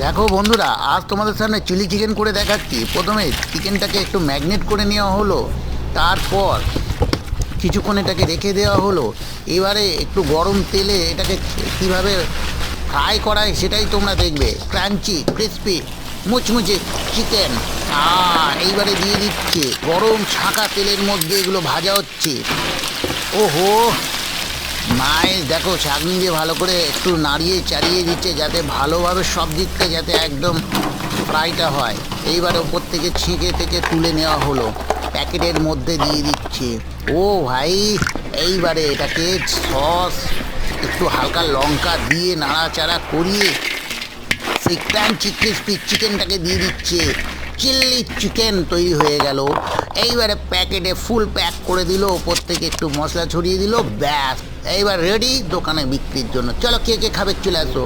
দেখো বন্ধুরা, আজ তোমাদের সামনে চিলি চিকেন করে দেখাচ্ছি। প্রথমে চিকেনটাকে একটু ম্যাগনেট করে নেওয়া হলো, তারপর কিছুক্ষণ এটাকে রেখে দেওয়া হলো। এবারে একটু গরম তেলে এটাকে কীভাবে ফ্রাই করায় সেটাই তোমরা দেখবে। ক্রাঞ্চি ক্রিসপি মুচমুচে চিকেন এইবারে দিয়ে দিচ্ছে গরম ছাঁকা তেলের মধ্যে, এগুলো ভাজা হচ্ছে। ওহো মাইস, দেখো ছাঁকনি দিয়ে ভালো করে একটু নাড়িয়ে চাড়িয়ে দিচ্ছে যাতে ভালোভাবে সব দিকটা যাতে একদম ফ্রাইটা হয়। এইবার ওপর থেকে ছেঁকে থেকে তুলে নেওয়া হলো, প্যাকেটের মধ্যে দিয়ে দিচ্ছে। ও ভাই, এইবারে এটাকে সস একটু হালকা লঙ্কা দিয়ে নাড়াচাড়া করিয়ে সেই ক্রাঞ্চি ক্রিসপি চিকেনটাকে দিয়ে দিচ্ছে। চিলি চিকেন তৈরি হয়ে গেল। এইবারে প্যাকেটে ফুল প্যাক করে দিল, ওপর থেকে একটু মশলা ছড়িয়ে দিল, ব্যাস এইবার রেডি দোকানে বিক্রির জন্য। চলো কে কে খাবে চলে আসো।